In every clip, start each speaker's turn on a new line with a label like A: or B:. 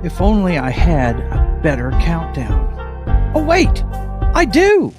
A: If only I had a better countdown. Oh, wait! I do!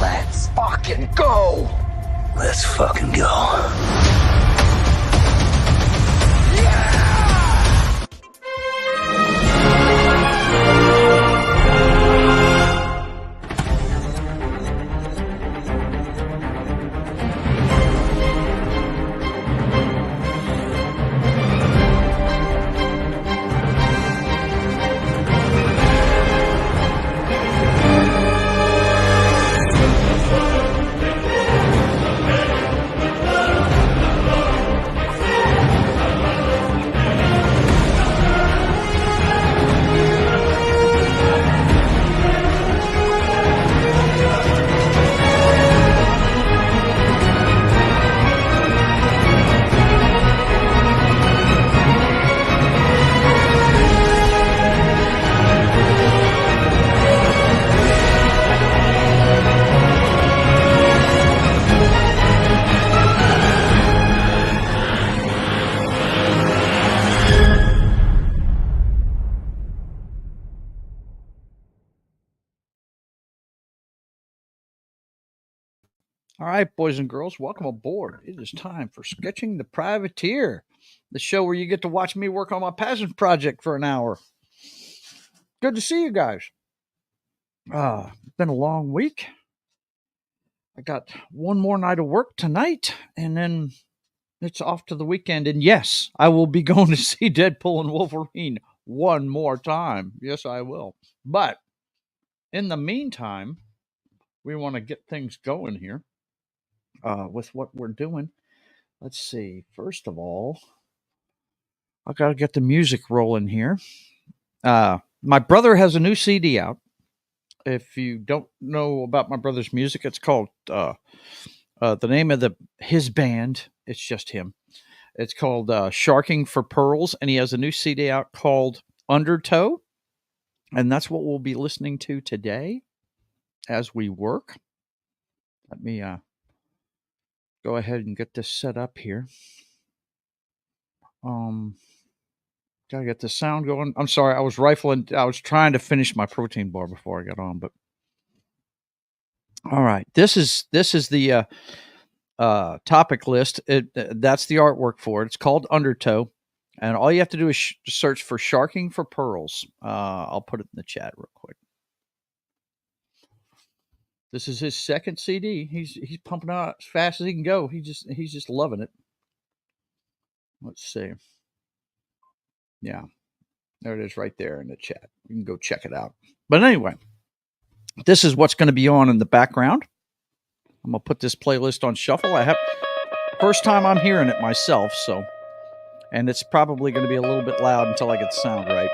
B: Let's fucking go!
C: Let's fucking go.
A: All right, boys and girls, welcome aboard. It is time for Sketching the Privateer, the show where you get to watch me work on my passion project for an hour. Good to see you guys. It's been a long week. I got one more night of work tonight, and then it's off to the weekend. And yes, I will be going to see Deadpool and Wolverine one more time. Yes, I will. But in the meantime, we want to get things going here. With what we're doing. Let's see. First of all, I got to get the music rolling here. My brother has a new CD out. If you don't know about my brother's music, it's called the name of his band. It's just him. It's called Sharking for Pearls, and he has a new CD out called Undertow, and that's what we'll be listening to today as we work. Let me go ahead and get this set up here. Gotta get the sound going. I'm sorry, I was trying to finish my protein bar before I got on, but all right. This is the topic list. That's the artwork for it. It's called Undertow, and all you have to do is search for Sharking for Pearls. I'll put it in the chat real quick. This is his second CD. He's pumping out as fast as he can go. He's just loving it. Let's see. Yeah, there it is right there in the chat. You can go check it out. But anyway, this is what's going to be on in the background. I'm going to put this playlist on shuffle. First time I'm hearing it myself, and it's probably going to be a little bit loud until I get the sound right.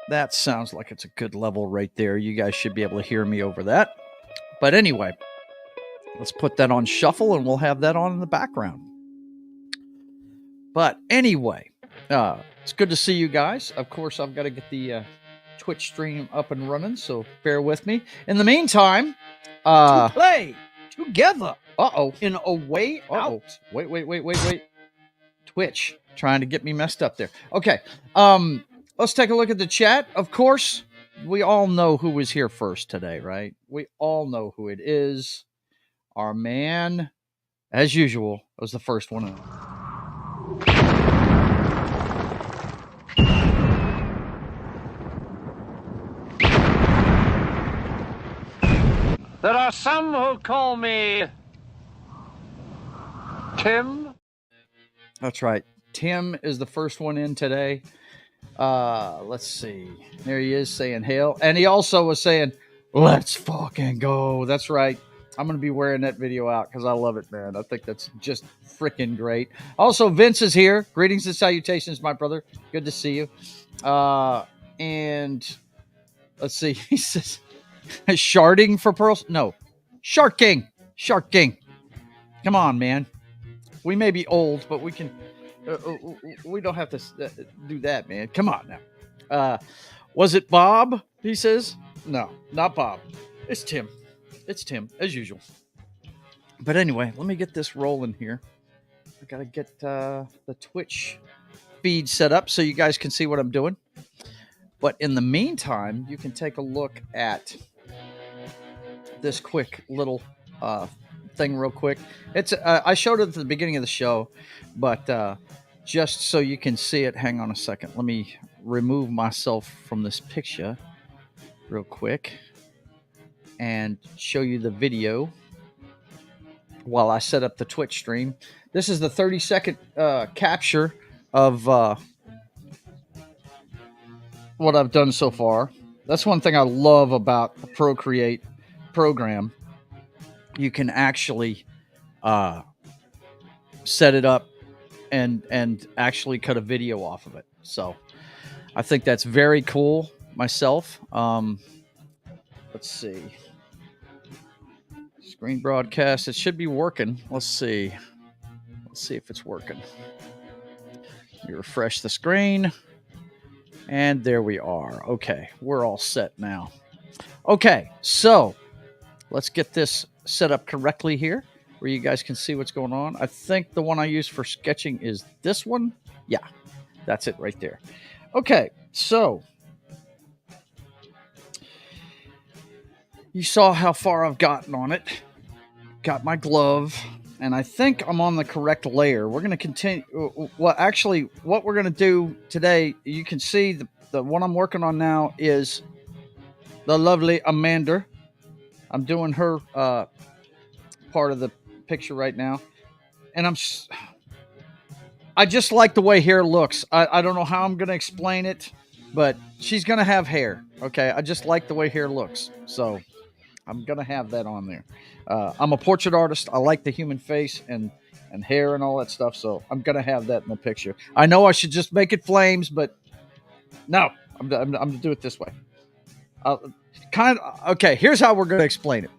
A: That sounds like it's a good level right there. You guys should be able to hear me over that. But anyway, let's put that on shuffle and we'll have that on in the background. But anyway, it's good to see you guys. Of course, I've got to get the Twitch stream up and running, so bear with me. In the meantime,
D: to play together
A: uh-oh.
D: in a way
A: Uh-oh.
D: out.
A: Wait. Twitch trying to get me messed up there. Okay. Let's take a look at the chat. Of course, we all know who was here first today, right? We all know who it is. Our man, as usual, was the first one in.
E: There are some who call me Tim.
A: That's right. Tim is the first one in today. Let's see. There he is saying hail. And he also was saying, let's fucking go. That's right. I'm going to be wearing that video out because I love it, man. I think that's just freaking great. Also, Vince is here. Greetings and salutations, my brother. Good to see you. And let's see. He says, sharding for pearls? No. Shark King. Shark King. Come on, man. We may be old, but we can... we don't have to do that, man. Come on now. Was it Bob? He says. No, not Bob. It's Tim. It's Tim, as usual. But anyway, let me get this rolling here. I gotta get the Twitch feed set up so you guys can see what I'm doing. But in the meantime, you can take a look at this quick little thing real quick. It's I showed it at the beginning of the show, but just so you can see it, hang on a second. Let me remove myself from this picture real quick and show you the video while I set up the Twitch stream. This is the 30-second capture of what I've done so far. That's one thing I love about the Procreate program. You can actually set it up and actually cut a video off of it. So I think that's very cool myself. Let's see. Screen broadcast. It should be working. Let's see. Let's see if it's working. You refresh the screen. And there we are. Okay. We're all set now. Okay. So let's get this set up correctly here where you guys can see what's going on. I think the one I use for sketching is this one. Yeah. That's it right there. Okay. So you saw how far I've gotten on it. Got my glove, and I think I'm on the correct layer. We're going to continue. Well, actually, what we're going to do today, you can see the one I'm working on now is the lovely Amanda. I'm doing her part of the picture right now, and I just like the way hair looks. I don't know how I'm going to explain it, but she's going to have hair. Okay, I just like the way hair looks, so I'm going to have that on there. I'm a portrait artist. I like the human face and hair and all that stuff, so I'm going to have that in the picture. I know I should just make it flames, but no, I'm going to do it this way. Okay, here's how we're going to explain it.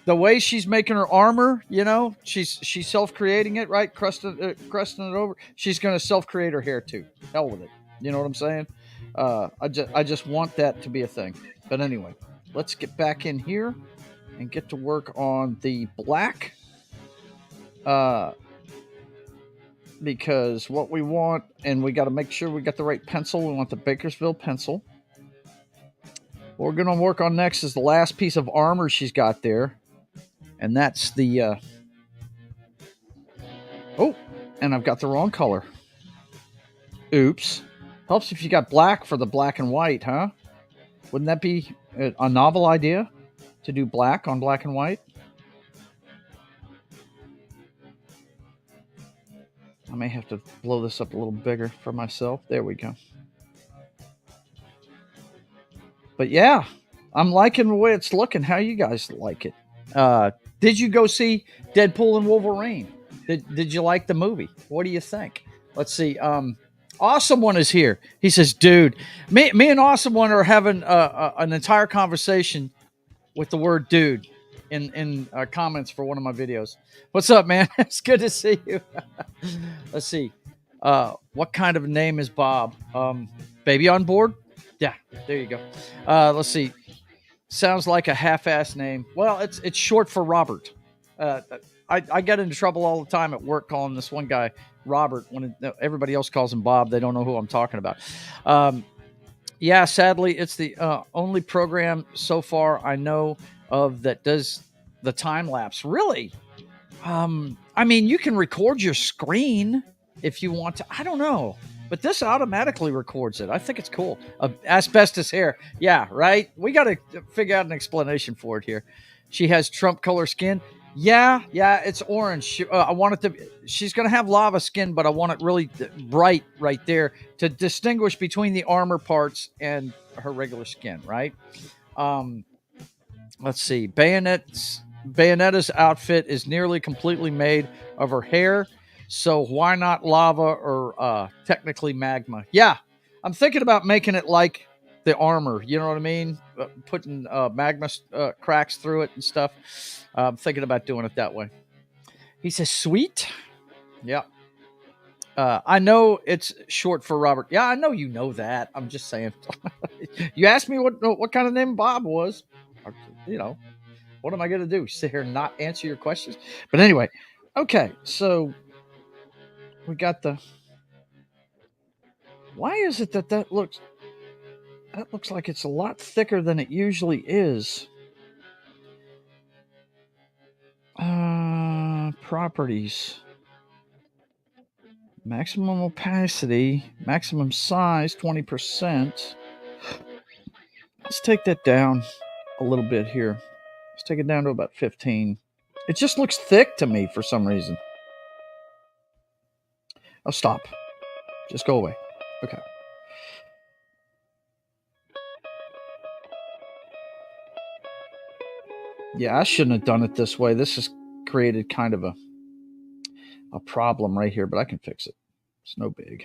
A: The way she's making her armor, you know, she's self-creating it, right? Crusting it over. She's going to self-create her hair too. Hell with it. You know what I'm saying? I just want that to be a thing. But anyway, let's get back in here and get to work on the black. Because what we want, and we got to make sure we got the right pencil. We want the Bakersfield pencil. What we're going to work on next is the last piece of armor she's got there. And that's the... Oh, and I've got the wrong color. Oops. Helps if you got black for the black and white, huh? Wouldn't that be a novel idea? To do black on black and white? I may have to blow this up a little bigger for myself. There we go. But yeah, I'm liking the way it's looking. How you guys like it? Did you go see Deadpool and Wolverine? Did you like the movie? What do you think? Let's see. Awesome One is here. He says, dude, me and Awesome One are having an entire conversation with the word dude in comments for one of my videos. What's up, man? It's good to see you. Let's see. What kind of name is Bob? Baby on board? Yeah, there you go. Let's see. Sounds like a half-ass name. Well, it's short for Robert. I get into trouble all the time at work calling this one guy Robert when everybody else calls him Bob. They don't know who I'm talking about. Yeah, sadly, it's the only program so far I know of that does the time lapse. Really? I mean, you can record your screen if you want to. I don't know, but this automatically records it. I think it's cool. Asbestos hair. Yeah, right. We got to figure out an explanation for it here. She has Trump color skin. Yeah, it's orange. I want it to. She's gonna have lava skin, but I want it really bright right there to distinguish between the armor parts and her regular skin. Right. Let's see. Bayonetta's outfit is nearly completely made of her hair, so why not lava or technically magma? Yeah, I'm thinking about making it like the armor. You know what I mean? Putting magma cracks through it and stuff. I'm thinking about doing it that way. He says, "Sweet." Yeah. I know it's short for Robert. Yeah, I know you know that. I'm just saying. You asked me what kind of name Bob was. You know. What am I going to do? Sit here and not answer your questions? But anyway, okay. So we got the. Why is it that looks like it's a lot thicker than it usually is? Properties. Maximum opacity, maximum size, 20%. Let's take that down a little bit here. Let's take it down to about 15. It just looks thick to me for some reason. Oh, stop. Just go away. Okay. Yeah, I shouldn't have done it this way. This has created kind of a problem right here, but I can fix it. It's no big.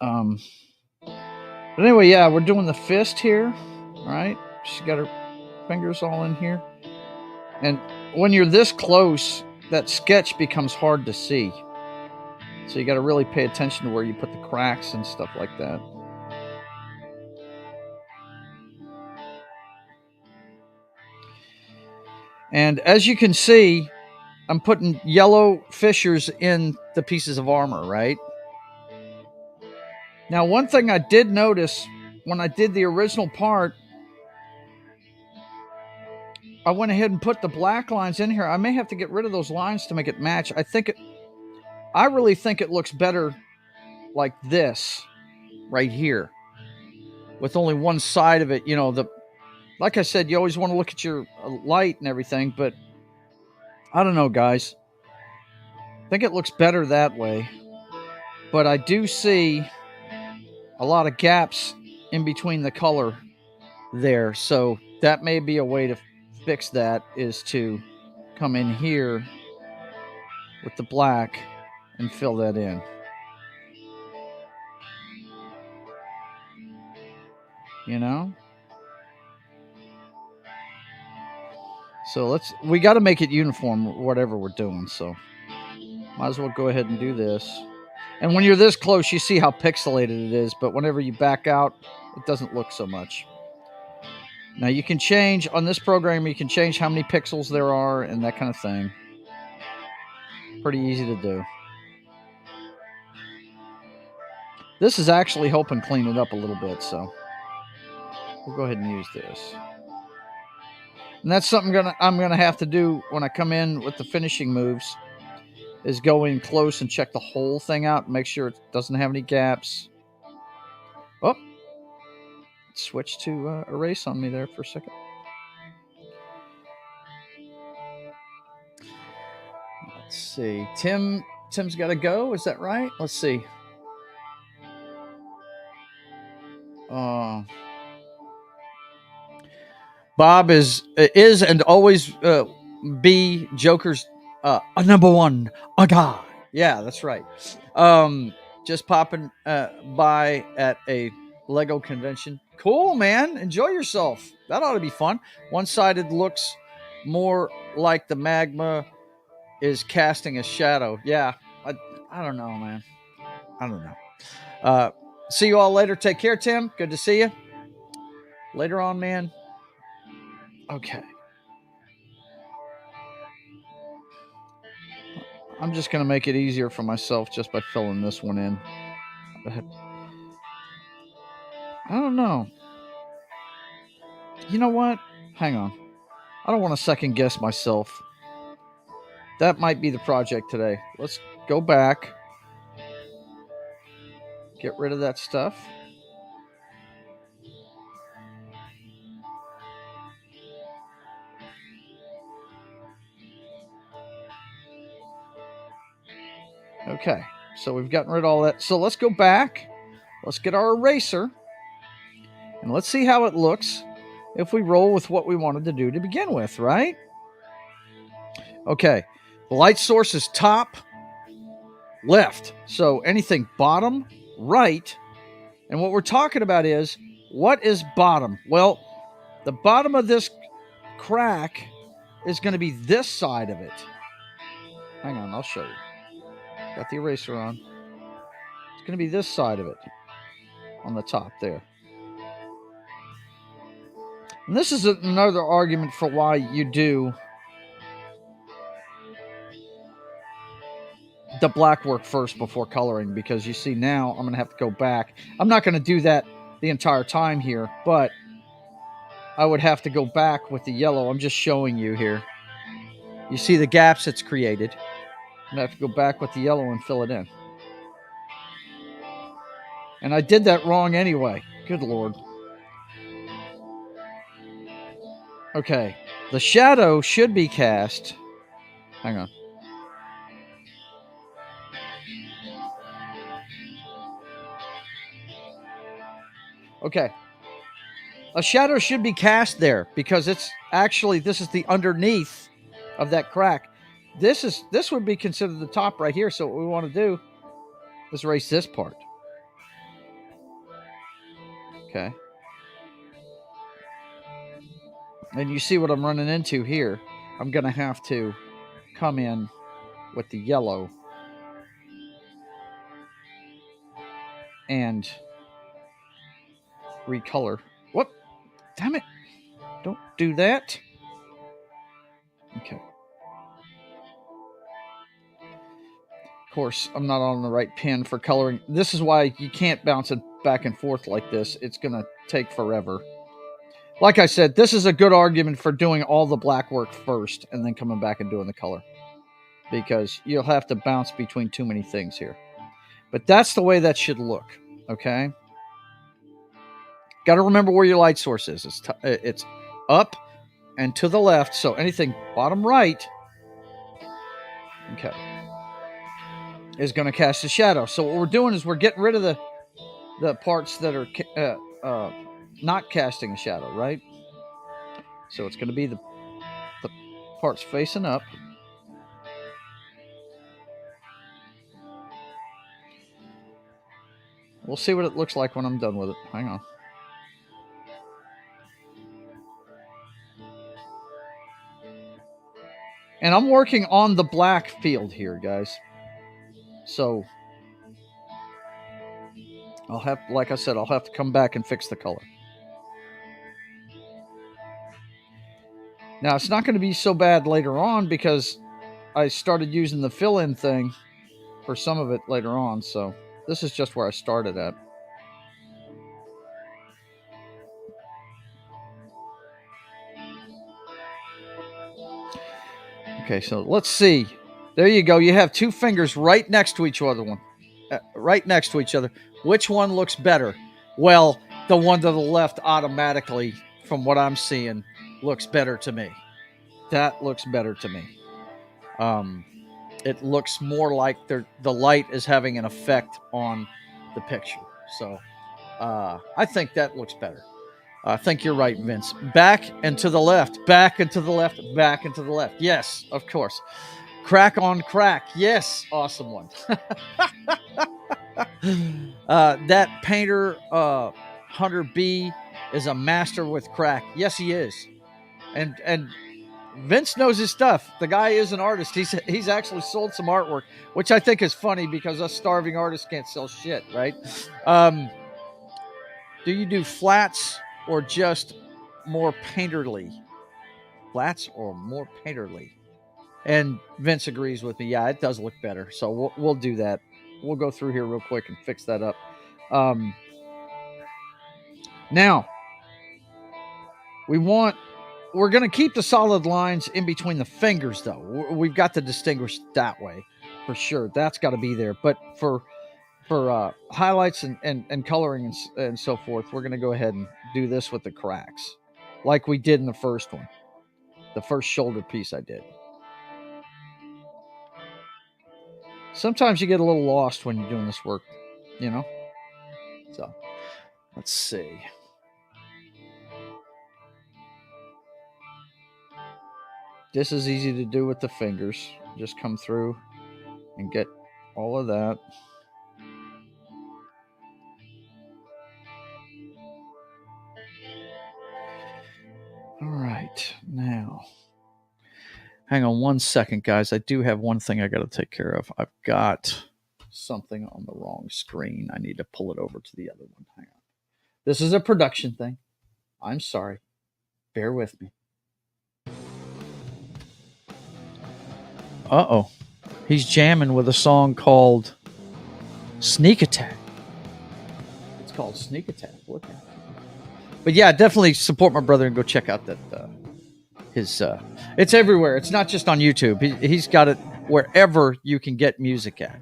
A: But anyway, yeah, we're doing the fist here. All right. She got her fingers all in here. And when you're this close, that sketch becomes hard to see. So you got to really pay attention to where you put the cracks and stuff like that. And as you can see, I'm putting yellow fissures in the pieces of armor, right? Now, one thing I did notice when I did the original part, I went ahead and put the black lines in here. I may have to get rid of those lines to make it match. I really think it looks better like this right here with only one side of it. You know, like I said, you always want to look at your light and everything, but I don't know, guys. I think it looks better that way. But I do see a lot of gaps in between the color there. So that may be a way to fix that, is to come in here with the black and fill that in. You know? So we got to make it uniform, whatever we're doing. So might as well go ahead and do this. And when you're this close, you see how pixelated it is. But whenever you back out, it doesn't look so much. Now you can change on this program. You can change how many pixels there are and that kind of thing. Pretty easy to do. This is actually helping clean it up a little bit. So we'll go ahead and use this. And that's something I'm gonna have to do when I come in with the finishing moves, is go in close and check the whole thing out and make sure it doesn't have any gaps. Oh, switch to erase on me there for a second. Let's see. Tim's got to go. Is that right? Let's see. Bob is and always be Joker's a number one, a guy. Yeah, that's right. Just popping by at a Lego convention. Cool, man. Enjoy yourself. That ought to be fun. One side it looks more like the magma is casting a shadow. Yeah, I don't know, man. I don't know. See you all later. Take care, Tim. Good to see you. Later on, man. Okay. I'm just going to make it easier for myself just by filling this one in. I don't know. You know what? Hang on. I don't want to second guess myself. That might be the project today. Let's go back. Get rid of that stuff. Okay. So we've gotten rid of all that. So let's go back. Let's get our eraser. And let's see how it looks if we roll with what we wanted to do to begin with, right? Okay. The light source is top left. So anything bottom right. And what we're talking about is, what is bottom? Well, the bottom of this crack is going to be this side of it. Hang on, I'll show you. Got the eraser on. It's going to be this side of it on the top there. And this is another argument for why you do the black work first before coloring, because you see now I'm going to have to go back. I'm not going to do that the entire time here, but I would have to go back with the yellow. I'm just showing you here. You see the gaps it's created. I'm going to have to go back with the yellow and fill it in. And I did that wrong anyway. Good Lord. Okay. The shadow should be cast. Hang on. Okay. A shadow should be cast there because it's actually, this is the underneath of that crack. This would be considered the top right here. So what we want to do is erase this part. Okay. And you see what I'm running into here. I'm going to have to come in with the yellow and recolor. What? Damn it. Don't do that. Okay. Of course, I'm not on the right pin for coloring. This is why you can't bounce it back and forth like this. It's going to take forever. Like I said, this is a good argument for doing all the black work first and then coming back and doing the color, because you'll have to bounce between too many things here. But that's the way that should look, okay? Got to remember where your light source is. It's up and to the left, so anything bottom right, okay, is going to cast a shadow. So what we're doing is we're getting rid of the parts that are not casting a shadow, right? So it's going to be the parts facing up. We'll see what it looks like when I'm done with it. Hang on. And I'm working on the black field here, guys. So I'll have, like I said, I'll have to come back and fix the color. Now, it's not going to be so bad later on because I started using the fill-in thing for some of it later on. So this is just where I started at. Okay, so let's see. There you go. You have two fingers right next to each other. Right next to each other. Which one looks better? Well, the one to the left automatically, from what I'm seeing, looks better to me. That looks better to me. It looks more like the light is having an effect on the picture. So I think that looks better. I think you're right, Vince. Back and to the left, back and to the left, back and to the left. Yes, of course. Crack on crack. Yes, awesome one. That painter, Hunter B, is a master with crack. Yes, he is. And Vince knows his stuff. The guy is an artist. He's actually sold some artwork, which I think is funny because us starving artists can't sell shit, right? Do you do flats or just more painterly? Flats or more painterly? And Vince agrees with me. Yeah, it does look better. So we'll do that. We'll go through here real quick and fix that up. Now, we're going to keep the solid lines in between the fingers, though. We've got to distinguish that way for sure. That's got to be there. But for highlights and coloring and so forth, we're going to go ahead and do this with the cracks like we did in the first one. The first shoulder piece I did. Sometimes you get a little lost when you're doing this work, you know? So, let's see. This is easy to do with the fingers. Just come through and get all of that. All right, now. Hang on one second, guys. I do have one thing I got to take care of. I've got something on the wrong screen. I need to pull it over to the other one. Hang on. This is a production thing. I'm sorry. Bear with me. Uh-oh. He's jamming with a song called Sneak Attack. It's called Sneak Attack. Look at it. But yeah, definitely support my brother and go check out that it's everywhere. It's not just on YouTube. He's got it wherever you can get music at.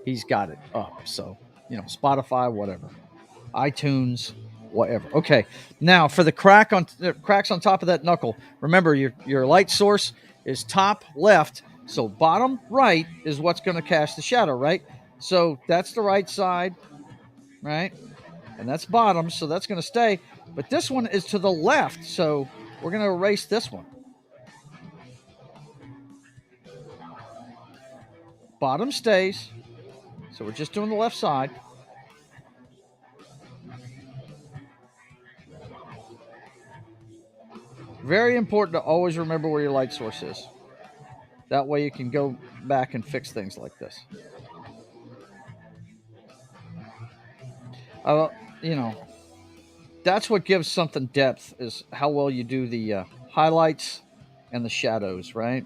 A: He's got it up. So, Spotify, whatever. iTunes, whatever. Okay. Now for the cracks on top of that knuckle. Remember, your light source is top left. So bottom right is what's going to cast the shadow, right? So that's the right side, right? And that's bottom, so that's going to stay. But this one is to the left, so we're going to erase this one. Bottom stays, so we're just doing the left side. Very important to always remember where your light source is. That way you can go back and fix things like this. That's what gives something depth, is how well you do the highlights and the shadows, right?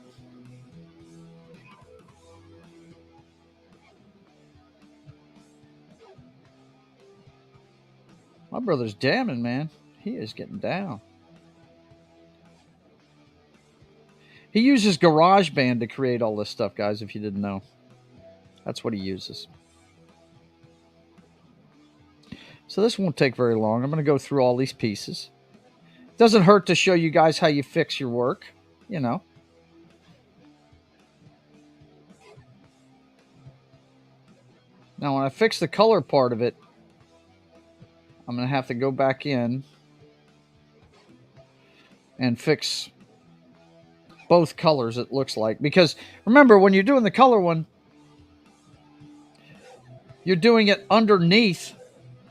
A: My brother's jamming, man. He is getting down. He uses GarageBand to create all this stuff, guys, if you didn't know. That's what he uses. So this won't take very long. I'm going to go through all these pieces. Doesn't hurt to show you guys how you fix your work, Now, when I fix the color part of it, I'm going to have to go back in and fix both colors, it looks like. Because remember, when you're doing the color one, you're doing it underneath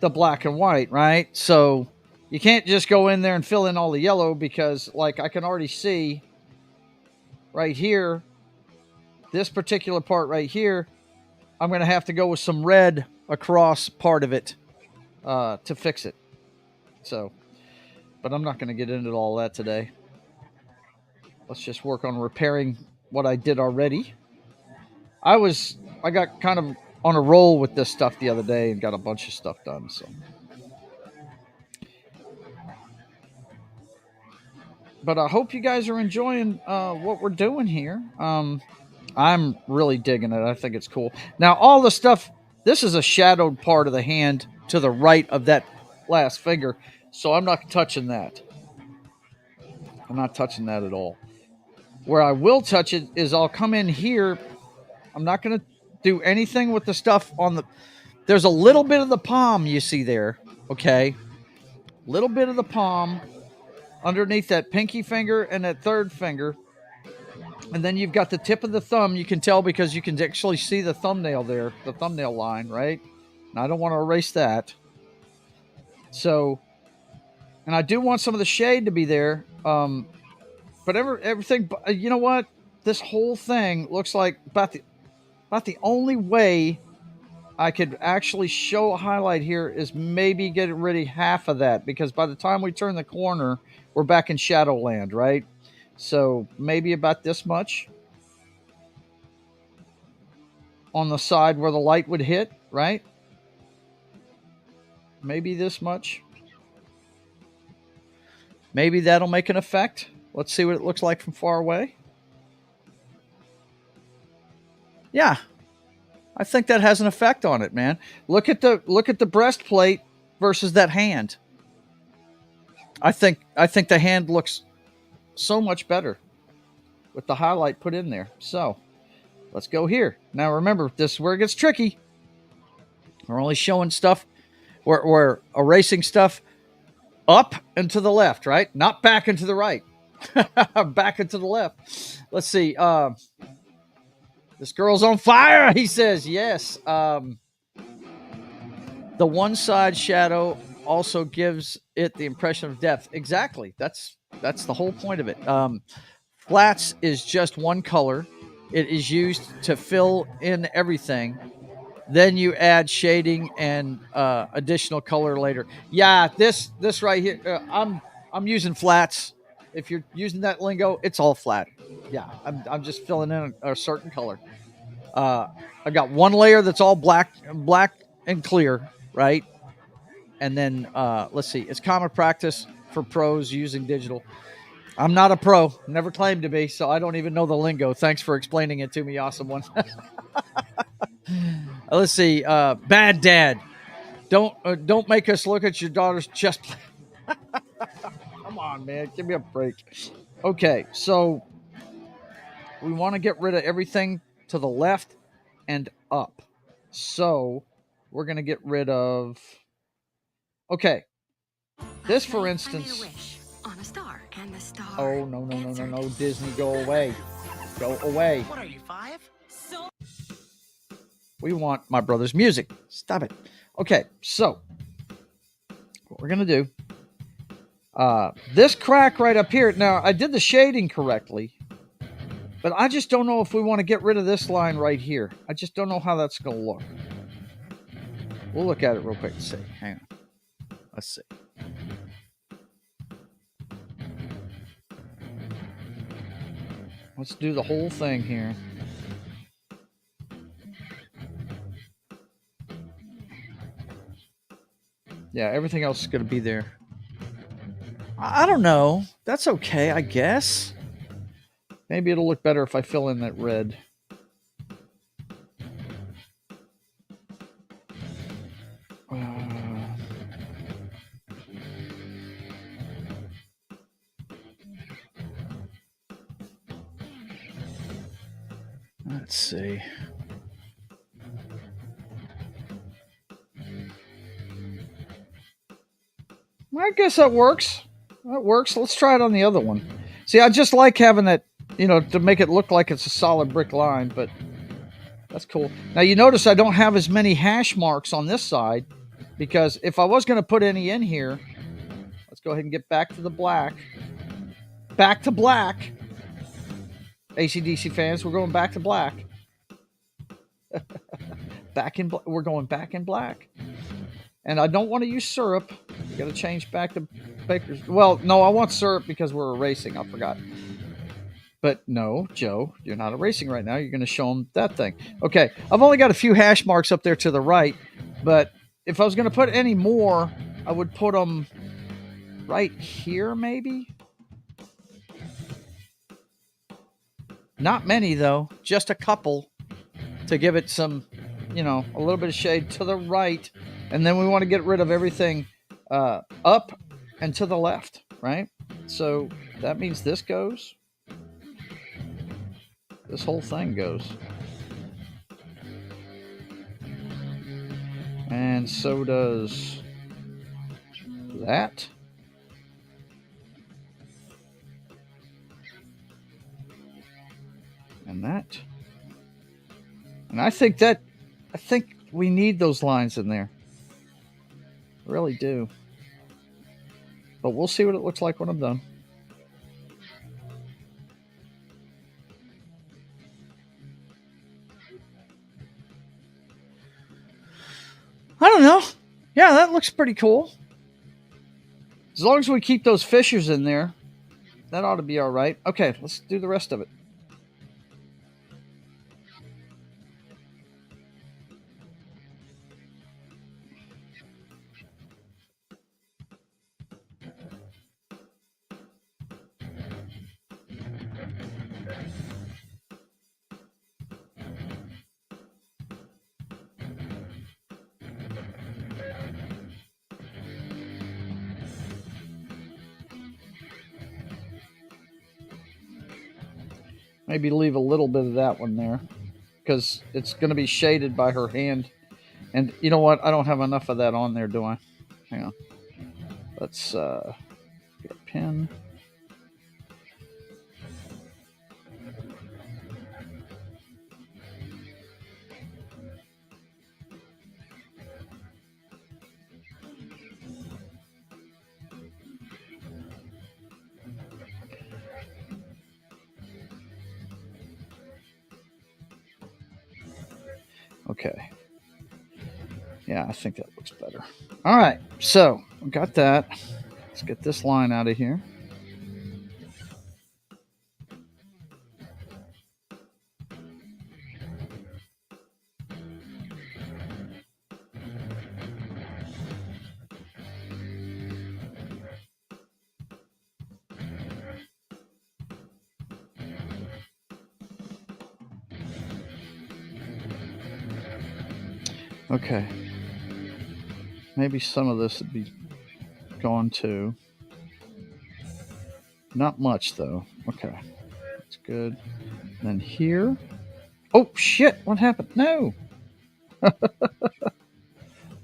A: the black and white, right? So you can't just go in there and fill in all the yellow, because like I can already see right here, this particular part right here, I'm going to have to go with some red across part of it to fix it. So, but I'm not going to get into all that today. Let's just work on repairing what I did already. I got kind of on a roll with this stuff the other day and got a bunch of stuff done. So, but I hope you guys are enjoying what we're doing here. I'm really digging it. I think it's cool. Now, all the stuff, this is a shadowed part of the hand to the right of that last finger, so I'm not touching that. I'm not touching that at all. Where I will touch it is I'll come in here. I'm not going to do anything with the stuff on the... There's a little bit of the palm you see there, okay? Little bit of the palm underneath that pinky finger and that third finger. And then you've got the tip of the thumb. You can tell because you can actually see the thumbnail there, the thumbnail line, right? And I don't want to erase that. So, and I do want some of the shade to be there. But everything, you know what? This whole thing looks like about the only way I could actually show a highlight here is maybe get rid of half of that, because by the time we turn the corner, we're back in Shadowland, right? So maybe about this much on the side where the light would hit, right? Maybe this much. Maybe that'll make an effect. Let's see what it looks like from far away. Yeah, I think that has an effect on it, man. Look at the breastplate versus that hand. I think the hand looks so much better with the highlight put in there. So let's go here. Now remember, this is where it gets tricky. We're only showing stuff, we're erasing stuff up and to the left, right? Not back and to the right. Back and to the left. Let's see. This girl's on fire, he says. Yes. The one side shadow also gives it the impression of depth. Exactly. That's the whole point of it. Flats is just one color. It is used to fill in everything. Then you add shading and additional color later. Yeah, this right here. I'm using flats. If you're using that lingo, it's all flat. Yeah, I'm just filling in a certain color. I got one layer that's all black and clear, right? And then let's see. It's common practice for pros using digital. I'm not a pro, never claimed to be, so I don't even know the lingo. Thanks for explaining it to me, awesome one. Let's see. Bad dad. Don't make us look at your daughter's chest. Come on, man. Give me a break. Okay, so we want to get rid of everything to the left and up. So we're going to get rid of. Okay. This, for instance.
F: On a star, and the star.
A: Oh, no. Disney, go away. Go away.
B: What are you, 5?
A: We want my brother's music. Stop it. Okay, so what we're going to do. This crack right up here. Now, I did the shading correctly, but I just don't know if we want to get rid of this line right here. I just don't know how that's going to look. We'll look at it real quick and see. Hang on. Let's see. Let's do the whole thing here. Yeah, everything else is going to be there. I don't know. That's okay, I guess. Maybe it'll look better if I fill in that red. Let's see. I guess that works. That works. Let's try it on the other one. See, I just like having that, to make it look like it's a solid brick line, but that's cool. Now, you notice I don't have as many hash marks on this side, because if I was going to put any in here, let's go ahead and get back to the black. Back to black. AC/DC fans, we're going back to black. We're going back in black. And I don't want to use syrup. You got to change back to baker's. Well, no, I want syrup because we're erasing. I forgot. But no, Joe, you're not erasing right now. You're going to show them that thing. Okay, I've only got a few hash marks up there to the right. But if I was going to put any more, I would put them right here, maybe. Not many, though. Just a couple to give it some, a little bit of shade to the right. And then we want to get rid of everything up and to the left, right? So that means this goes. This whole thing goes. And so does that. that. And I think we need those lines in there. I really do. But we'll see what it looks like when I'm done. I don't know. Yeah, that looks pretty cool. As long as we keep those fissures in there, that ought to be all right. Okay, let's do the rest of it. Maybe leave a little bit of that one there because it's going to be shaded by her hand. And you know what? I don't have enough of that on there, do I? Hang on. Let's get a pen. Okay. Yeah, I think that looks better. All right. So, we got that. Let's get this line out of here. Okay. Maybe some of this would be gone too. Not much though. Okay. That's good. Then here. Oh shit, what happened? No.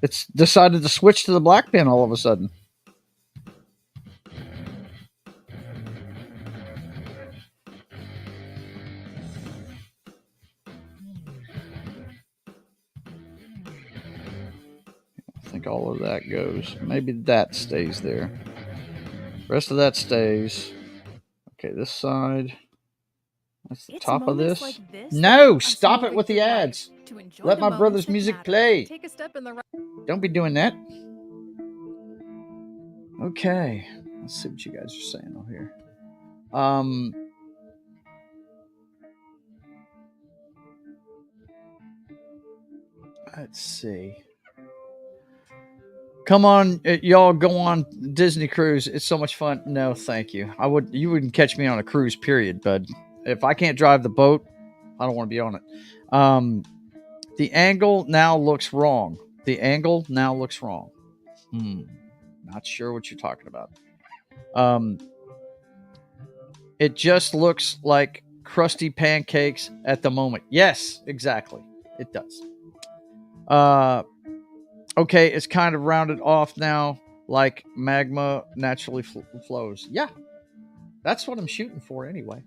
A: It's decided to switch to the black pen all of a sudden. I think all of that goes. Maybe that stays there. The rest of that stays. Okay, this side. That's the top of this. Like this. No, stop it with the ads. Let my brother's music play. Take a step in the right. Don't be doing that. Okay, let's see what you guys are saying over here. Let's see. Come on, y'all, go on Disney cruise. It's so much fun. No, thank you. You wouldn't catch me on a cruise, period, bud. If I can't drive the boat, I don't want to be on it. The angle now looks wrong. Not sure what you're talking about. It just looks like crusty pancakes at the moment. Yes, exactly. It does. Okay, it's kind of rounded off now, like magma naturally flows. Yeah, that's what I'm shooting for anyway.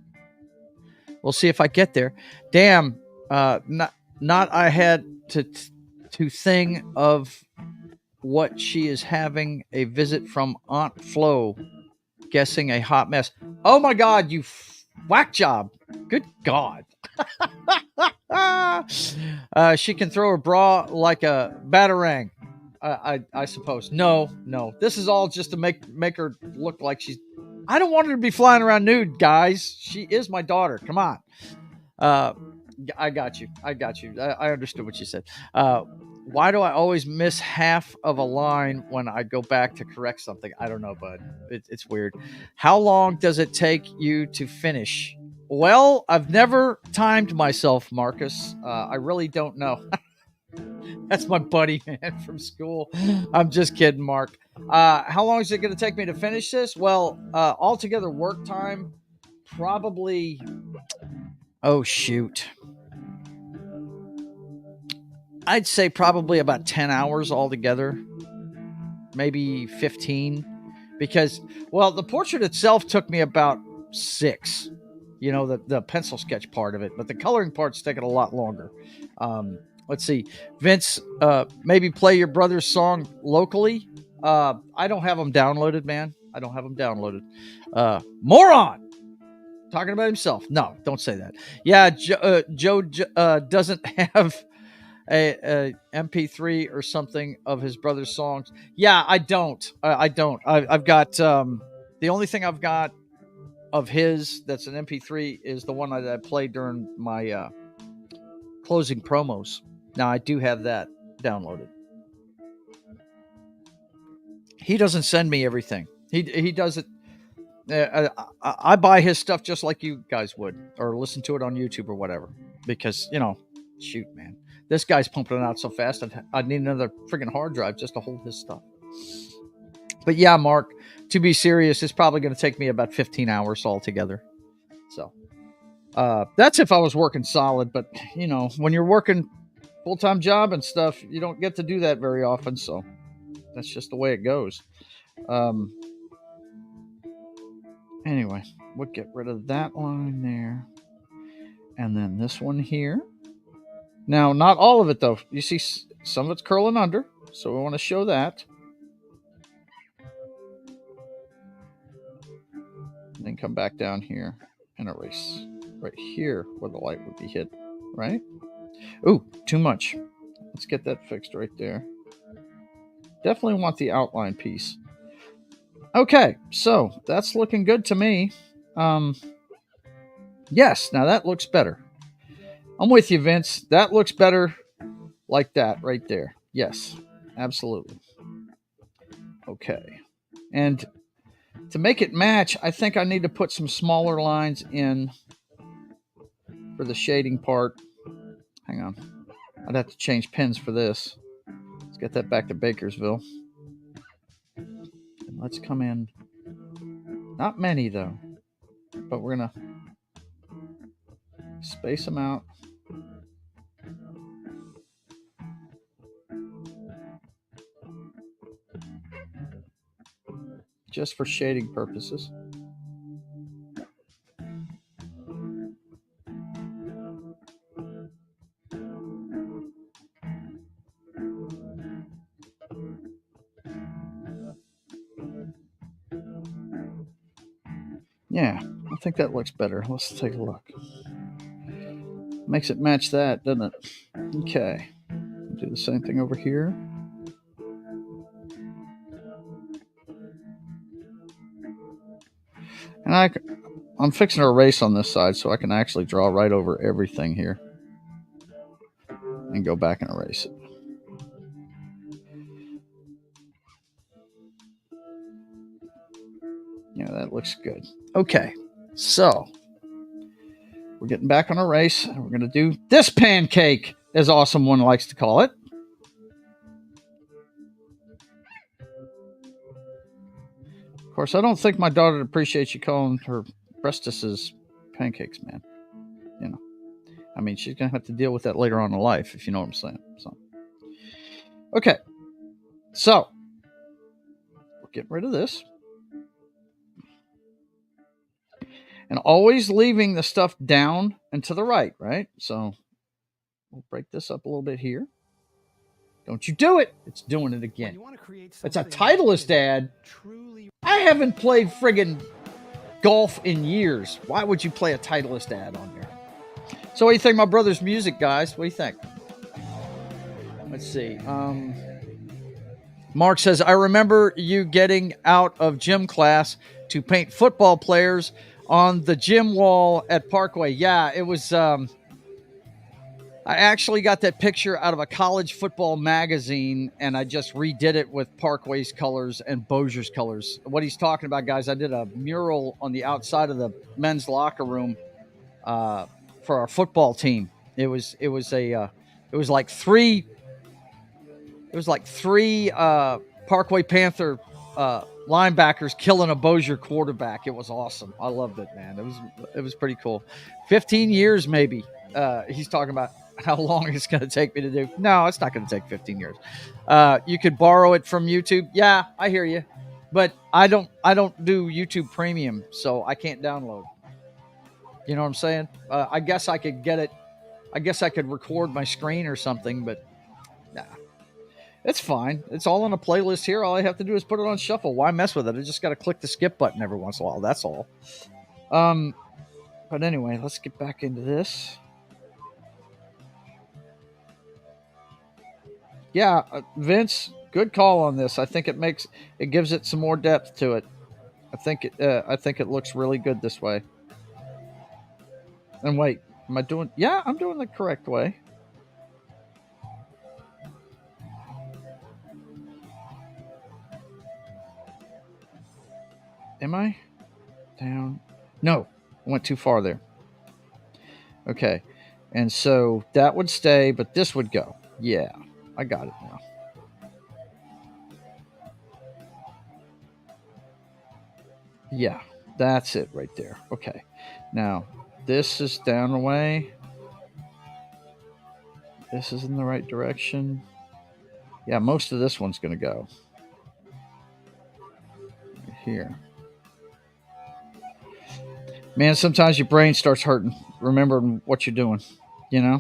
A: We'll see if I get there. Damn, not I had to sing of what she is having a visit from Aunt Flo, guessing a hot mess. Oh my God, you whack job. Good God. She can throw her bra like a batarang. I suppose. No. This is all just to make her look like she's. I don't want her to be flying around nude, guys. She is my daughter. Come on. I got you. I understood what you said. Why do I always miss half of a line when I go back to correct something? I don't know, bud. It's weird. How long does it take you to finish? Well, I've never timed myself, Marcus. I really don't know. That's my buddy, man, from school. I'm just kidding, Mark. How long is it going to take me to finish this? Well, altogether work time, probably... Oh, shoot. I'd say probably about 10 hours altogether. Maybe 15. Because, well, the portrait itself took me about 6. the pencil sketch part of it, but the coloring part's taking a lot longer. Let's see, Vince, maybe play your brother's song locally. I don't have them downloaded, man. I don't have them downloaded. Moron talking about himself. No, don't say that. Yeah, Joe doesn't have a MP3 or something of his brother's songs. Yeah, I don't. I don't. I've got the only thing I've got of his that's an MP3 is the one that I played during my closing promos. Now I do have that downloaded. He doesn't send me everything. He does it. I buy his stuff just like you guys would, or listen to it on YouTube or whatever. Because shoot, man, this guy's pumping it out so fast. I'd need another friggin' hard drive just to hold his stuff. But yeah, Mark, to be serious, it's probably going to take me about 15 hours altogether. So that's if I was working solid. But when you're working full-time job and stuff, you don't get to do that very often. So that's just the way it goes. Anyway, we'll get rid of that line there. And then this one here. Now, not all of it, though. You see some of it's curling under. So we want to show that. And then come back down here and erase right here where the light would be hit. Right? Ooh, too much. Let's get that fixed right there. Definitely want the outline piece. Okay, so that's looking good to me. Yes, now that looks better. I'm with you, Vince. That looks better like that right there. Yes, absolutely. Okay. And to make it match, I think I need to put some smaller lines in for the shading part. Hang on. I'd have to change pins for this. Let's get that back to Bakersville. And let's come in. Not many, though. But we're going to space them out. Just for shading purposes. Yeah, I think that looks better. Let's take a look. Makes it match that, doesn't it? Okay. Do the same thing over here. And I'm fixing to erase on this side so I can actually draw right over everything here. And go back and erase it. Yeah, that looks good. Okay, so we're getting back on erase. And we're going to do this pancake, as Awesome One likes to call it. Of course, I don't think my daughter appreciates you calling her breastises pancakes, man. I mean, she's going to have to deal with that later on in life, if you know what I'm saying. So, okay. So, we're getting rid of this. And always leaving the stuff down and to the right, right? So, we'll break this up a little bit here. Don't you do it. It's doing it again. It's a Titleist ad. I haven't played friggin' golf in years. Why would you play a Titleist ad on there? So what do you think of my brother's music, guys? What do you think? Let's see. Mark says, I remember you getting out of gym class to paint football players on the gym wall at Parkway. Yeah, it was... I actually got that picture out of a college football magazine, and I just redid it with Parkway's colors and Bozier's colors. What he's talking about, guys, I did a mural on the outside of the men's locker room for our football team. It was like three Parkway Panther linebackers killing a Bozier quarterback. It was awesome. I loved it, man. It was pretty cool. 15 years maybe. He's talking about how long it's going to take me to do. No, it's not going to take 15 years. You could borrow it from YouTube. Yeah, I hear you. But I don't do YouTube Premium, so I can't download. You know what I'm saying? I guess I could get it. I guess I could record my screen or something, but nah, it's fine. It's all on a playlist here. All I have to do is put it on shuffle. Why mess with it? I just got to click the skip button every once in a while. That's all. But anyway, let's get back into this. Yeah, Vince, good call on this. I think it gives it some more depth to it. I think it looks really good this way. And wait, am I doing? Yeah, I'm doing the correct way. Am I down? No, I went too far there. Okay, and so that would stay, but this would go. Yeah, I got it now. Yeah, that's it right there. Okay, now this is down away. This is in the right direction. Yeah, most of this one's going to go here. Man, sometimes your brain starts hurting remembering what you're doing, you know?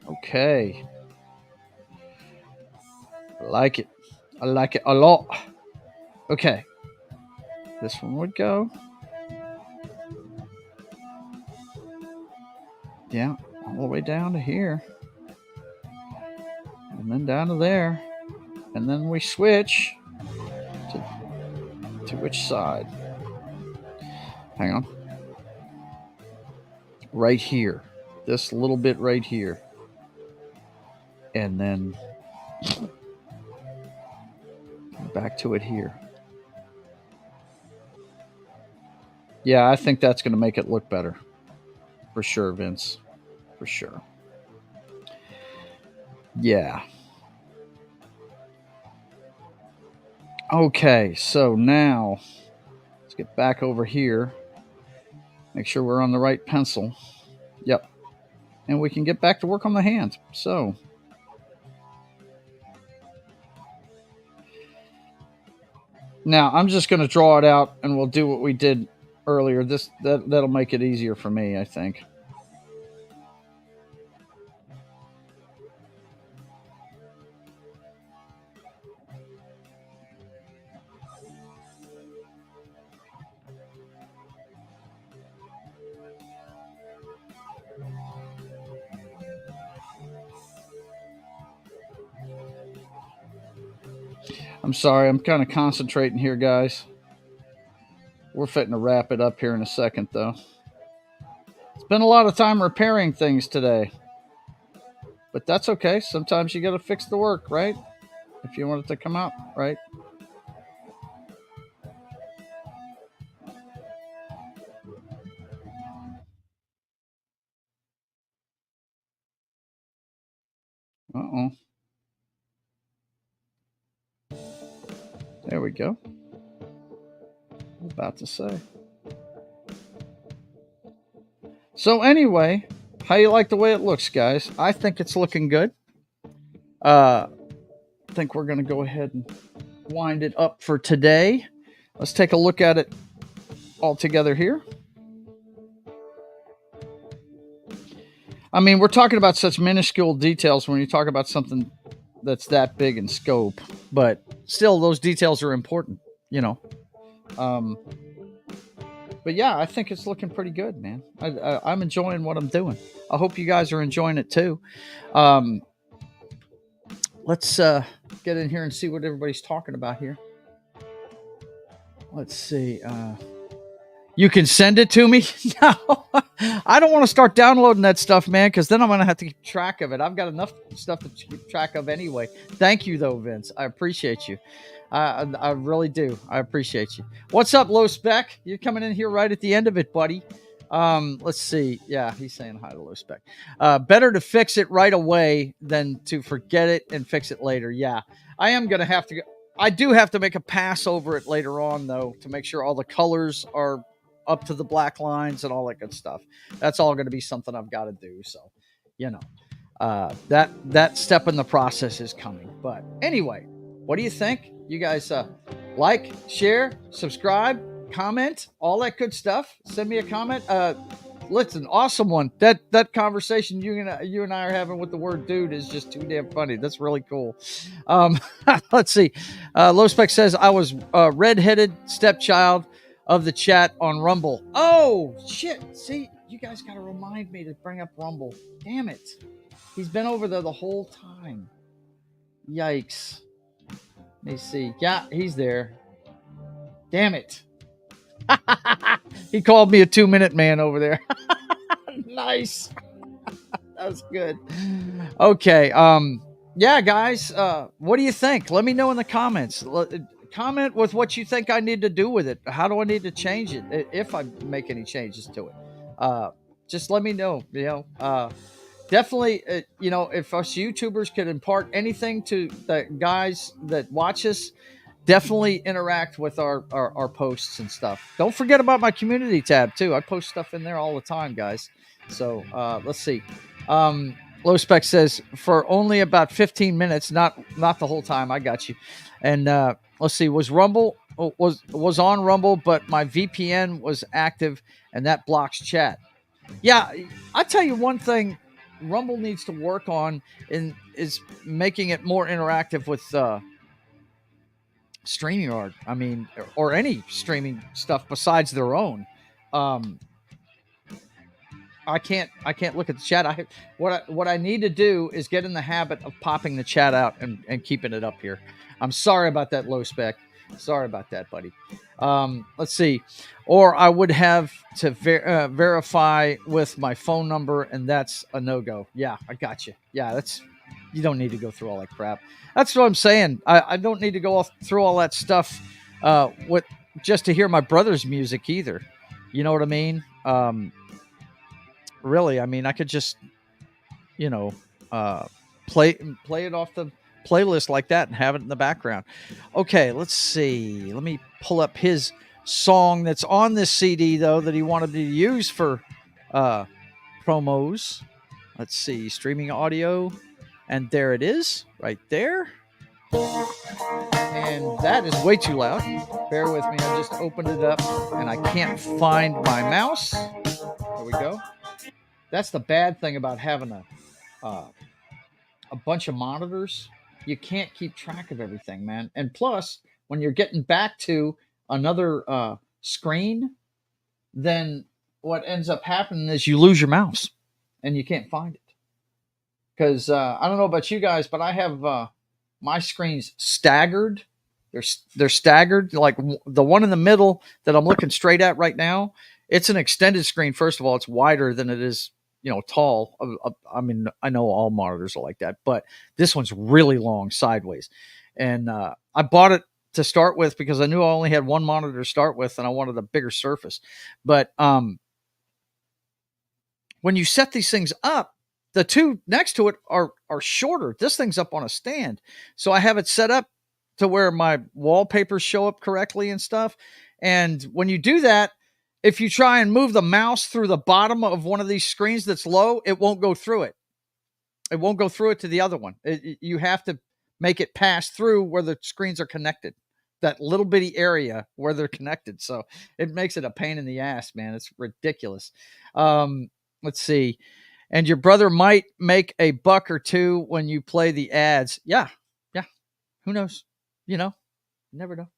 A: Okay. I like it. I like it a lot. Okay. This one would go. Yeah, all the way down to here. And then down to there. And then we switch to which side? Hang on. Right here. This little bit right here. And then back to it here. Yeah, I think that's going to make it look better. For sure, Vince. For sure. Yeah. Okay, so now let's get back over here. Make sure we're on the right pencil. Yep. And we can get back to work on the hand. So now I'm just going to draw it out and we'll do what we did earlier. That'll make it easier for me, I think. I'm sorry, I'm kind of concentrating here, guys. We're fitting to wrap it up here in a second, though. Spent a lot of time repairing things today. But that's okay. Sometimes you got to fix the work, right? If you want it to come out, right? Uh-oh. There we go. I'm about to say. So anyway, how you like the way it looks, guys? I think it's looking good. I think we're going to go ahead and wind it up for today. Let's take a look at it all together here. I mean, we're talking about such minuscule details when you talk about something that's that big in scope, but still those details are important, you know. But yeah, I think it's looking pretty good, man. I'm enjoying what I'm doing. I hope you guys are enjoying it too. Let's get in here and see what everybody's talking about here. Let's see. You can send it to me? No, I don't want to start downloading that stuff, man, because then I'm going to have to keep track of it. I've got enough stuff to keep track of anyway. Thank you, though, Vince. I appreciate you. I really do. I appreciate you. What's up, Low Spec? You're coming in here right at the end of it, buddy. Let's see. Yeah, he's saying hi to Low Spec. Better to fix it right away than to forget it and fix it later. Yeah, I am going to have to go. I do have to make a pass over it later on, though, to make sure all the colors are up to the black lines and all that good stuff. That's all going to be something I've got to do. So, you know, that step in the process is coming. But anyway, what do you think? You guys like, share, subscribe, comment, all that good stuff. Send me a comment. Listen, awesome one. That conversation you and I are having with the word dude is just too damn funny. That's really cool. Let's see. Low Spec says I was a redheaded stepchild of the chat on Rumble. Oh shit! See, you guys got to remind me to bring up Rumble. Damn it! He's been over there the whole time. Yikes! Let me see. Yeah, he's there. Damn it! He called me a 2-minute man over there. Nice. That was good. Okay. Yeah, guys. What do you think? Let me know in the comments. Comment with what you think I need to do with it. How do I need to change it if I make any changes to it? Just let me know. Definitely. If us YouTubers could impart anything to the guys that watch us, definitely interact with our posts and stuff. Don't forget about my community tab too. I post stuff in there all the time, guys. So let's see. Low Spec says for only about 15 minutes, not the whole time. I got you. And let's see. Was on Rumble, but my VPN was active, and that blocks chat. Yeah, I tell you one thing. Rumble needs to work on is making it more interactive with StreamYard. I mean, or any streaming stuff besides their own. I can't look at the chat. What I need to do is get in the habit of popping the chat out and keeping it up here. I'm sorry about that, Low Spec. Sorry about that, buddy. Let's see. Or I would have to verify with my phone number, and that's a no-go. Yeah, I got you. Yeah, you don't need to go through all that crap. That's what I'm saying. I don't need to go through all that stuff with just to hear my brother's music either. You know what I mean? Really, I mean, I could just, play it off the playlist like that and have it in the background. Okay, let's see. Let me pull up his song that's on this CD though that he wanted me to use for promos. Let's see, streaming audio, and there it is, right there. And that is way too loud. Bear with me. I just opened it up and I can't find my mouse. There we go. That's the bad thing about having a bunch of monitors. You can't keep track of everything, man. And plus, when you're getting back to another screen, then what ends up happening is you lose your mouse and you can't find it. Because I don't know about you guys, but I have my screens staggered. They're staggered. Like the one in the middle that I'm looking straight at right now, it's an extended screen. First of all, it's wider than it is, tall. I mean, I know all monitors are like that, but this one's really long sideways. And I bought it to start with because I knew I only had one monitor to start with, and I wanted a bigger surface. But when you set these things up, the two next to it are shorter. This thing's up on a stand, so I have it set up to where my wallpapers show up correctly and stuff. And when you do that, if you try and move the mouse through the bottom of one of these screens that's low, it won't go through it. It won't go through it to the other one. You have to make it pass through where the screens are connected, that little bitty area where they're connected. So it makes it a pain in the ass, man. It's ridiculous. Let's see. And your brother might make a buck or two when you play the ads. Yeah. Who knows? Never know.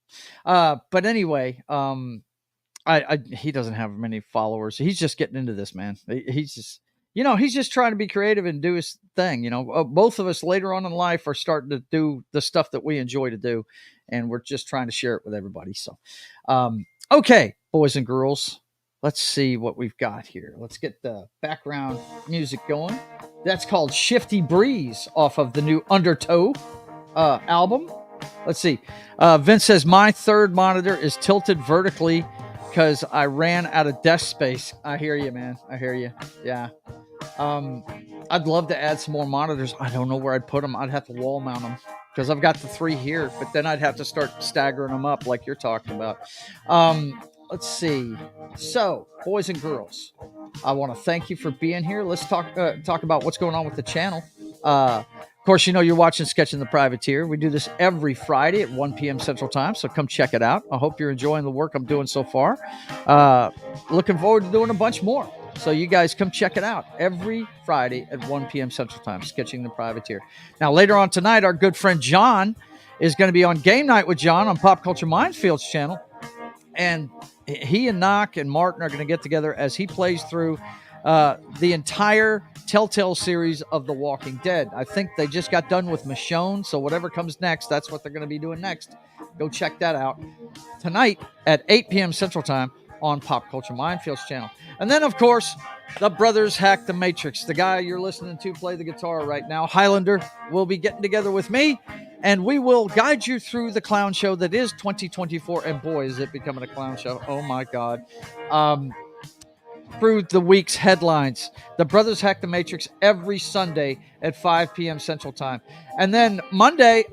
A: But anyway, he doesn't have many followers. He's just getting into this, man. He's just, he's just trying to be creative and do his thing. Both of us later on in life are starting to do the stuff that we enjoy to do, and we're just trying to share it with everybody. So, okay, boys and girls, let's see what we've got here. Let's get the background music going. That's called Shifty Breeze off of the new Undertow album. Let's see. Vince says, my third monitor is tilted vertically because I ran out of desk space. I hear you, man. I hear you. Yeah. I'd love to add some more monitors. I don't know where I'd put them. I'd have to wall mount them. because I've got the 3 here, but then I'd have to start staggering them up like you're talking about. Let's see. So, boys and girls, I want to thank you for being here. Let's talk about what's going on with the channel. Of course, you're watching Sketching the Privateer. We do this every Friday at 1 p.m. Central Time, so come check it out. I hope you're enjoying the work I'm doing so far. Looking forward to doing a bunch more. So you guys come check it out every Friday at 1 p.m. Central Time, Sketching the Privateer. Now, later on tonight, our good friend John is going to be on Game Night with John on Pop Culture Minefield's channel. And he and Knock and Martin are going to get together as he plays through the entire Telltale series of The Walking Dead. I think they just got done with Michonne, so whatever comes next, that's what they're going to be doing next. Go check that out tonight at 8 p.m. Central Time on Pop Culture Minefield's channel. And then, of course, the brothers hack the Matrix. The guy you're listening to play the guitar right now, Highlander, will be getting together with me, and we will guide you through the clown show that is 2024. And boy, is it becoming a clown show. Oh, my God. Through the week's headlines. The brothers hack the Matrix every Sunday at 5 p.m. Central Time. And then Monday,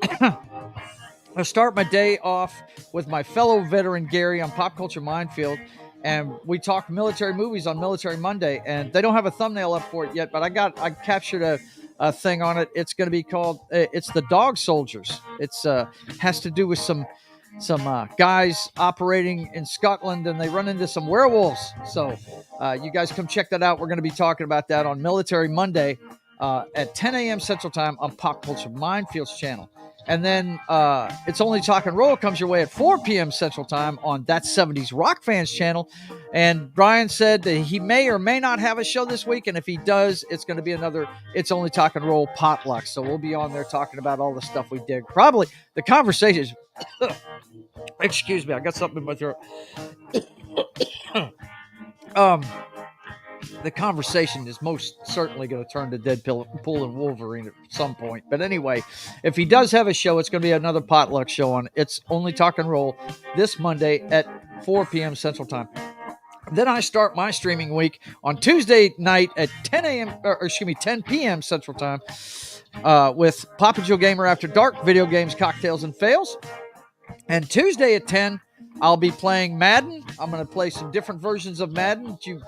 A: I start my day off with my fellow veteran Gary on Pop Culture Minefield, and we talk military movies on Military Monday. And they don't have a thumbnail up for it yet, but I captured a thing on it. It's going to be called it's the Dog Soldiers. It's has to do with some guys operating in Scotland, and they run into some werewolves. So you guys come check that out. We're going to be talking about that on Military Monday at 10 a.m. Central Time on Pop Culture Minefield's channel. And then It's Only Talk and Roll comes your way at 4 p.m. Central Time on That 70s Rock Fans channel. And Brian said that he may or may not have a show this week. And if he does, it's going to be another It's Only Talk and Roll potluck. So we'll be on there talking about all the stuff we dig. Probably the conversations. Excuse me, I got something in my throat. The conversation is most certainly going to turn to Deadpool and Wolverine at some point. But anyway, if he does have a show, it's going to be another potluck show on It's Only Talk and Roll this Monday at 4 p.m. Central Time. Then I start my streaming week on Tuesday night at 10 p.m. Central Time with Papa Joe Gamer After Dark, video games, cocktails, and fails. And Tuesday at 10, I'll be playing Madden. I'm going to play some different versions of Madden that you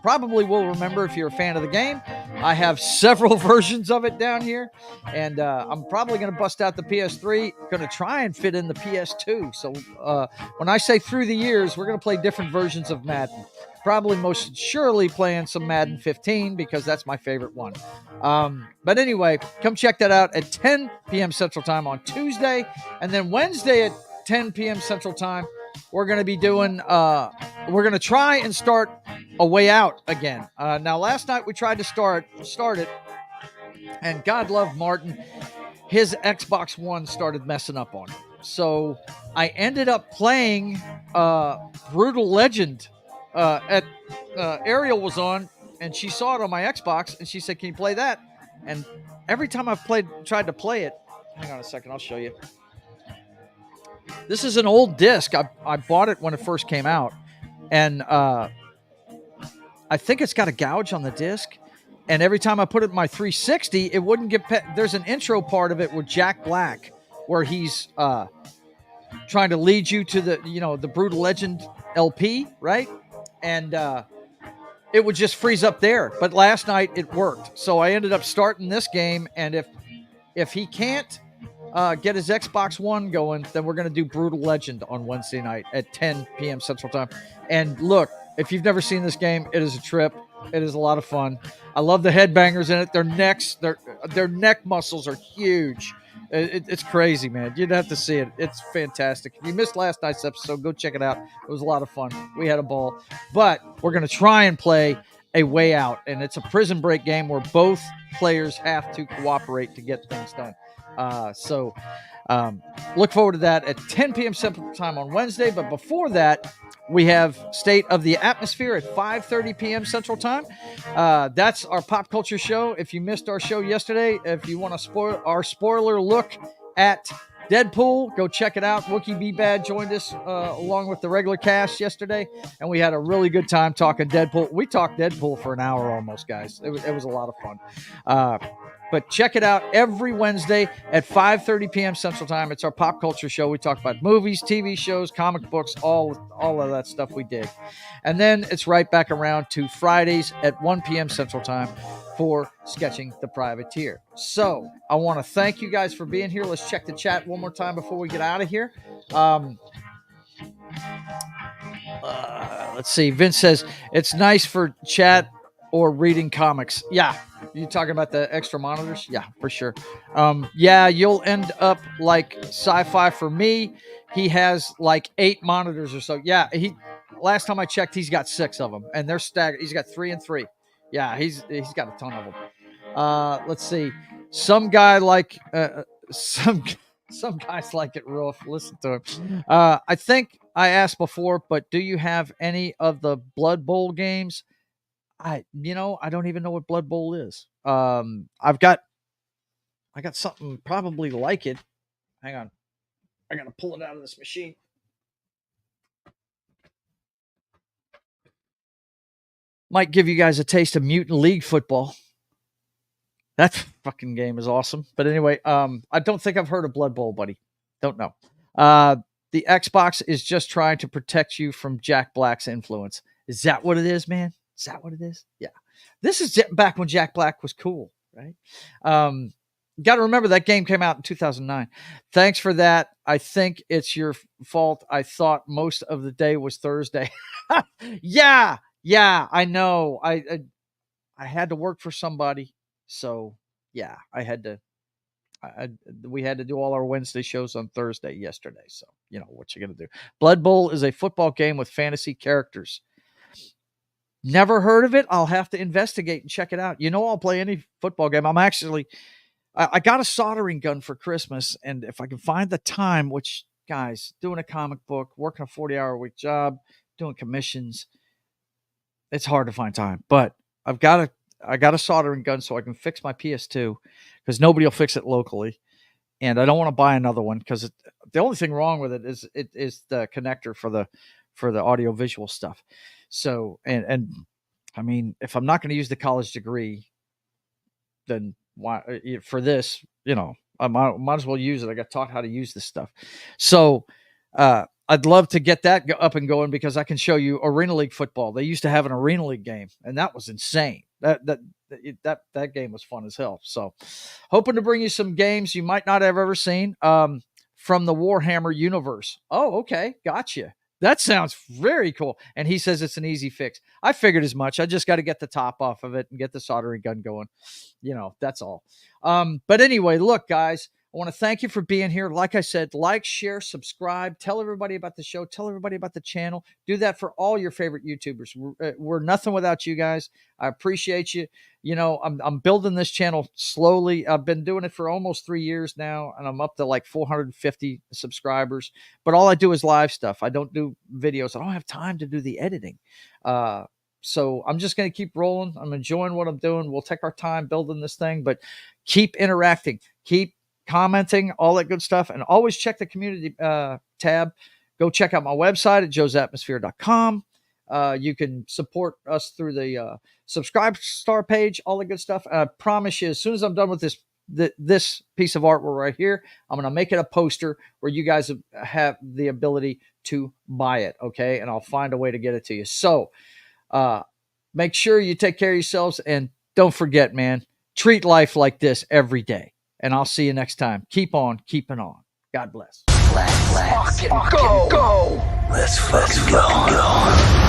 A: probably will remember if you're a fan of the game. I have several versions of it down here, and I'm probably going to bust out the PS3. Going to try and fit in the PS2. So when I say through the years, we're going to play different versions of Madden. Probably most surely playing some Madden 15 because that's my favorite one. But anyway, come check that out at 10 p.m. Central Time on Tuesday. And then Wednesday at 10 p.m. Central Time, we're going to be doing, we're going to try and start A Way Out again. Now, last night we tried to start it, and God love Martin, his Xbox One started messing up on him. So I ended up playing Brutal Legend at Ariel was on, and she saw it on my Xbox, and she said, "Can you play that?" And every time I've tried to play it, hang on a second, I'll show you. This is an old disc. I bought it when it first came out, and I think it's got a gouge on the disc. And every time I put it in my 360, it wouldn't get. There's an intro part of it with Jack Black where he's trying to lead you to the Brutal Legend LP, right? And it would just freeze up there. But last night it worked. So I ended up starting this game. And if he can't get his Xbox One going, then we're going to do Brutal Legend on Wednesday night at 10 p.m. Central Time. And look, if you've never seen this game, it is a trip. It is a lot of fun. I love the headbangers in it. Their necks, their neck muscles are huge. It's crazy, man. You'd have to see it. It's fantastic. If you missed last night's episode, go check it out. It was a lot of fun. We had a ball. But we're going to try and play A Way Out. And it's a prison break game where both players have to cooperate to get things done. So look forward to that at 10 p.m. Central Time on Wednesday. But before that, we have State of the Atmosphere at 5:30 p.m. Central Time. That's our pop culture show. If you missed our show yesterday, if you want to spoil our spoiler look at Deadpool, go check it out. Wookie B-Bad joined us along with the regular cast yesterday, and we had a really good time talking Deadpool. We talked Deadpool for an hour almost, guys. It was a lot of fun. But check it out every Wednesday at 5:30 p.m. Central Time. It's our pop culture show. We talk about movies, TV shows, comic books, all of that stuff we dig. And then it's right back around to Fridays at 1 p.m. Central Time for Sketching the Privateer. So I want to thank you guys for being here. Let's check the chat one more time before we get out of here. Let's see. Vince says it's nice for chat or reading comics. Yeah. You talking about the extra monitors? Yeah, for sure. Yeah, you'll end up like Sci-Fi. For me, he has like 8 monitors or so. Yeah, last time I checked, he's got 6 of them, and they're staggered. He's got 3 and 3. Yeah, he's got a ton of them. Let's see. Some guy like some guys like it rough. Listen to him. I think I asked before, but do you have any of the Blood Bowl games? I don't even know what Blood Bowl is. I got something probably like it. Hang on. I got to pull it out of this machine. Might give you guys a taste of Mutant League football. That fucking game is awesome. But anyway, I don't think I've heard of Blood Bowl, buddy. Don't know. The Xbox is just trying to protect you from Jack Black's influence. Is that what it is, man? Is that what it is? Yeah. This is back when Jack Black was cool, right? Got to remember that game came out in 2009. Thanks for that. I think it's your fault. I thought most of the day was Thursday. Yeah, I know. I had to work for somebody. So, yeah, we had to do all our Wednesday shows on Thursday yesterday. So, what you going to do? Blood Bowl is a football game with fantasy characters. Never heard of it. I'll have to investigate and check it out. I'll play any football game. I got a soldering gun for Christmas, and if I can find the time, which, guys, doing a comic book, working a 40-hour-a-week job, doing commissions, it's hard to find time. But I got a soldering gun so I can fix my PS2 because nobody will fix it locally, and I don't want to buy another one because the only thing wrong with it is the connector for the audio visual stuff. So, and I mean, if I'm not going to use the college degree, then why for this, I might as well use it. I got taught how to use this stuff. So, I'd love to get that up and going because I can show you Arena League football. They used to have an Arena League game, and that was insane. That game was fun as hell. So, hoping to bring you some games you might not have ever seen from the Warhammer universe. Oh, okay, gotcha. That sounds very cool. And he says it's an easy fix. I figured as much. I just got to get the top off of it and get the soldering gun going. That's all. But anyway, look, guys, I want to thank you for being here. Like I said, like, share, subscribe, tell everybody about the show, tell everybody about the channel. Do that for all your favorite YouTubers. We're nothing without you guys. I appreciate you. I'm building this channel slowly. I've been doing it for almost 3 years now, and I'm up to like 450 subscribers. But all I do is live stuff. I don't do videos. I don't have time to do the editing. So I'm just going to keep rolling. I'm enjoying what I'm doing. We'll take our time building this thing, but keep interacting, keep commenting, all that good stuff. And always check the community tab. Go check out my website at joesatmosphere.com. You can support us through the subscribe star page, all the good stuff. I promise you, as soon as I'm done with this piece of artwork right here, I'm going to make it a poster where you guys have the ability to buy it. Okay. And I'll find a way to get it to you. So make sure you take care of yourselves, and don't forget, man, treat life like this every day. And I'll see you next time. Keep on keeping on. God bless.
B: Let's fucking go!
C: Let's fucking go.